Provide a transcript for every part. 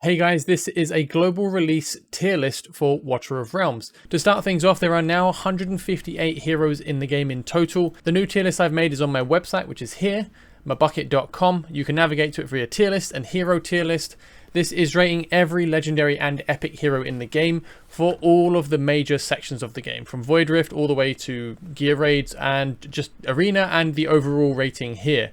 Hey guys, this is a global release tier list for Watcher of Realms. To start things off, there are now 158 heroes in the game in total. The new tier list I've made is on my website, which is here, mybucket.com. You can navigate to it via tier list and hero tier list. This is rating every legendary and epic hero in the game for all of the major sections of the game, from Void Rift all the way to gear raids and just arena and the overall rating here.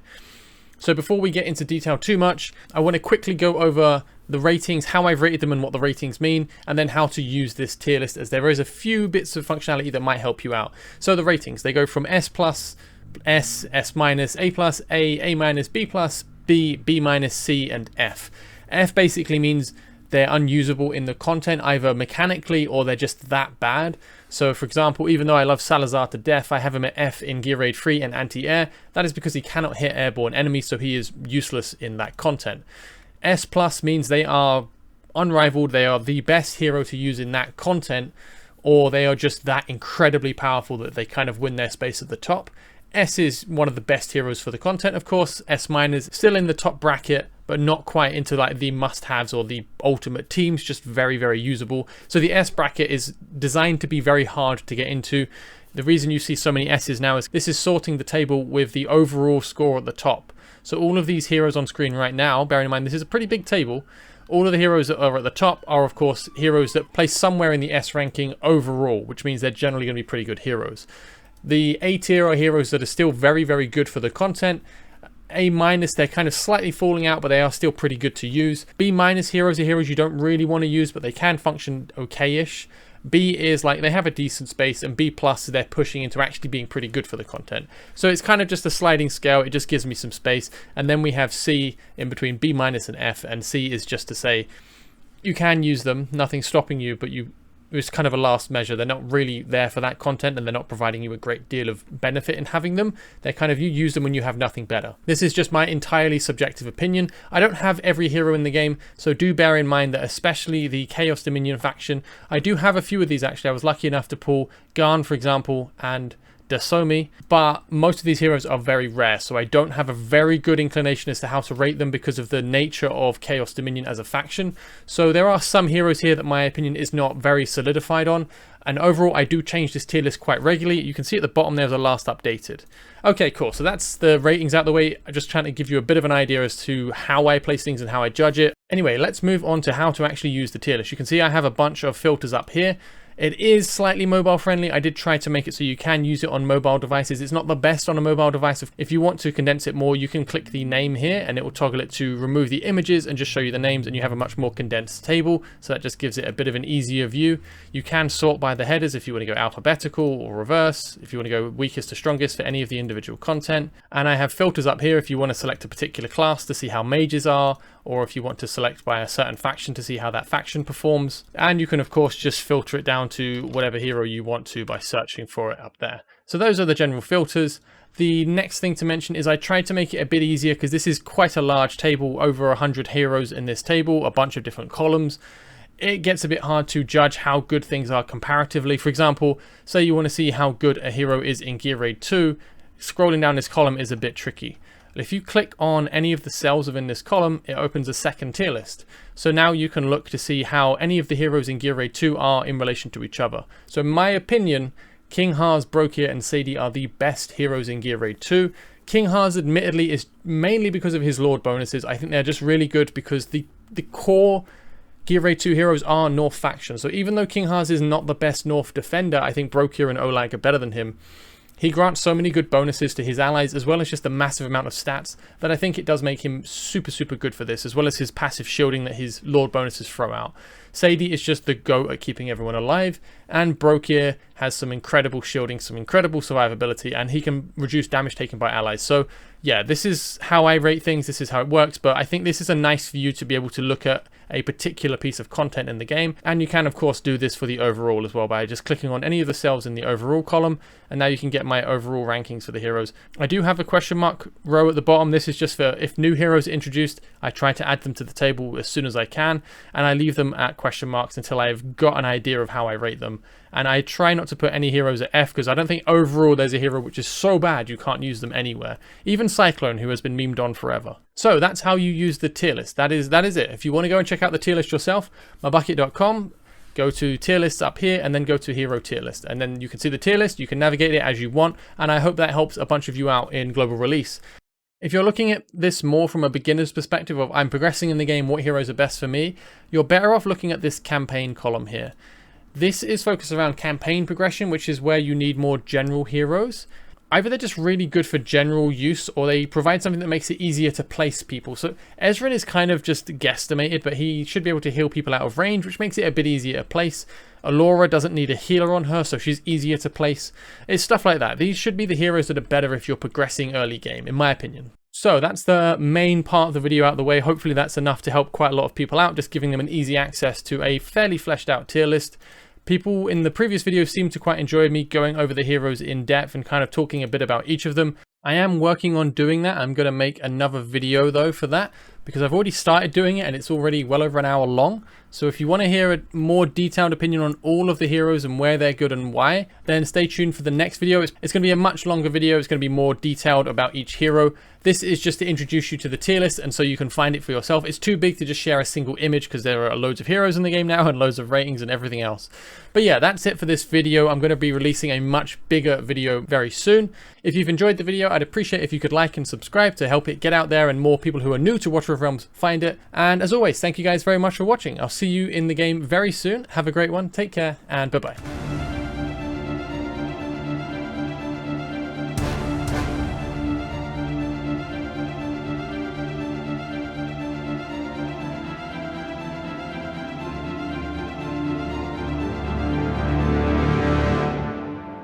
So before we get into detail too much, I want to quickly go over the ratings, how I've rated them and what the ratings mean, and then how to use this tier list, as there is a few bits of functionality that might help you out. So the ratings, they go from S+, S, S-, A+, A-, B+, B-, C, and F. F basically means they're unusable in the content, either mechanically or they're just that bad. So for example, even though I love Salazar to death, I have him at F in Gear Raid 3 and anti-air. That is because he cannot hit airborne enemies, so he is useless in that content. S+ means they are unrivaled, they are the best hero to use in that content, or they are just that incredibly powerful that they kind of win their space at the top. S is one of the best heroes for the content, of course. S- is still in the top bracket, but not quite into like the must-haves or the ultimate teams, just very, very usable. So the S bracket is designed to be very hard to get into. The reason you see so many S's now is this is sorting the table with the overall score at the top. So all of these heroes on screen right now, bearing in mind this is a pretty big table, all of the heroes that are at the top are of course heroes that place somewhere in the S ranking overall, which means they're generally going to be pretty good heroes. The A tier are heroes that are still very, very good for the content. A-, they're kind of slightly falling out, but they are still pretty good to use. B- heroes are heroes you don't really want to use, but they can function okay-ish. B is like they have a decent space, and B+, they're pushing into actually being pretty good for the content. So it's kind of just a sliding scale. It just gives me some space. And then we have C in between B- and F, and C is just to say you can use them, nothing's stopping you, but it's kind of a last measure. They're not really there for that content, and they're not providing you a great deal of benefit in having them. They're kind of, you use them when you have nothing better. This is just my entirely subjective opinion. I don't have every hero in the game, so do bear in mind that especially the Chaos Dominion faction, I do have a few of these actually. I was lucky enough to pull Garn, for example, and Dasomi, but most of these heroes are very rare, so I don't have a very good inclination as to how to rate them because of the nature of Chaos Dominion as a faction. So there are some heroes here that my opinion is not very solidified on, and overall I do change this tier list quite regularly. You can see at the bottom there's a last updated. Okay, cool, so that's the ratings out the way. I'm just trying to give you a bit of an idea as to how I place things and how I judge it. Anyway, let's move on to how to actually use the tier list. You can see I have a bunch of filters up here. It is slightly mobile friendly. I did try to make it so you can use it on mobile devices. It's not the best on a mobile device. If you want to condense it more, you can click the name here and it will toggle it to remove the images and just show you the names, and you have a much more condensed table. So that just gives it a bit of an easier view. You can sort by the headers if you want to go alphabetical or reverse, if you want to go weakest to strongest for any of the individual content. And I have filters up here if you want to select a particular class to see how mages are, or if you want to select by a certain faction to see how that faction performs. And you can of course just filter it down to whatever hero you want to by searching for it up there. So those are the general filters. The next thing to mention is I tried to make it a bit easier because this is quite a large table, over 100 heroes in this table, a bunch of different columns. It gets a bit hard to judge how good things are comparatively. For example, say you want to see how good a hero is in Gear Raid 2, scrolling down this column is a bit tricky. If you click on any of the cells within this column, it opens a second tier list. So now you can look to see how any of the heroes in Gear Raid 2 are in relation to each other. So in my opinion, King Haas, Brokir, and Sadie are the best heroes in Gear Raid 2. King Haas admittedly is mainly because of his Lord bonuses. I think they're just really good because the core Gear Raid 2 heroes are North faction. So even though King Haas is not the best North defender, I think Brokir and Olag are better than him. He grants so many good bonuses to his allies, as well as just a massive amount of stats, that I think it does make him super, super good for this, as well as his passive shielding that his Lord bonuses throw out. Sadie is just the GOAT at keeping everyone alive, and Brokir has some incredible shielding, some incredible survivability, and he can reduce damage taken by allies. So yeah, this is how I rate things, this is how it works, but I think this is a nice view to be able to look at a particular piece of content in the game. And you can of course do this for the overall as well by just clicking on any of the cells in the overall column, and now you can get my overall rankings for the heroes. I do have a question mark row at the bottom. This is just for if new heroes are introduced, I try to add them to the table as soon as I can, and I leave them at question marks until I've got an idea of how I rate them. And I try not to put any heroes at F because I don't think overall there's a hero which is so bad you can't use them anywhere. Even Cyclone, who has been memed on forever. So that's how you use the tier list. That is it. If you want to go and check out the tier list yourself, mybucket.com. Go to tier lists up here and then go to hero tier list. And then you can see the tier list, you can navigate it as you want. And I hope that helps a bunch of you out in global release. If you're looking at this more from a beginner's perspective of I'm progressing in the game, what heroes are best for me, you're better off looking at this campaign column here. This is focused around campaign progression, which is where you need more general heroes. Either they're just really good for general use or they provide something that makes it easier to place people. So Ezreal is kind of just guesstimated, but he should be able to heal people out of range, which makes it a bit easier to place. Alora doesn't need a healer on her, so she's easier to place. It's stuff like that. These should be the heroes that are better if you're progressing early game, in my opinion. So that's the main part of the video out of the way. Hopefully that's enough to help quite a lot of people out, just giving them an easy access to a fairly fleshed out tier list. People in the previous video seemed to quite enjoy me going over the heroes in depth and kind of talking a bit about each of them. I am working on doing that. I'm going to make another video though for that because I've already started doing it and it's already well over an hour long. So if you want to hear a more detailed opinion on all of the heroes and where they're good and why, then stay tuned for the next video. It's going to be a much longer video. It's going to be more detailed about each hero. This is just to introduce you to the tier list and so you can find it for yourself. It's too big to just share a single image because there are loads of heroes in the game now and loads of ratings and everything else. But yeah, that's it for this video. I'm going to be releasing a much bigger video very soon. If you've enjoyed the video, I'd appreciate if you could like and subscribe to help it get out there and more people who are new to Watcher of Realms find it. And as always, thank you guys very much for watching. I'll see you in the game very soon. Have a great one. Take care and bye-bye.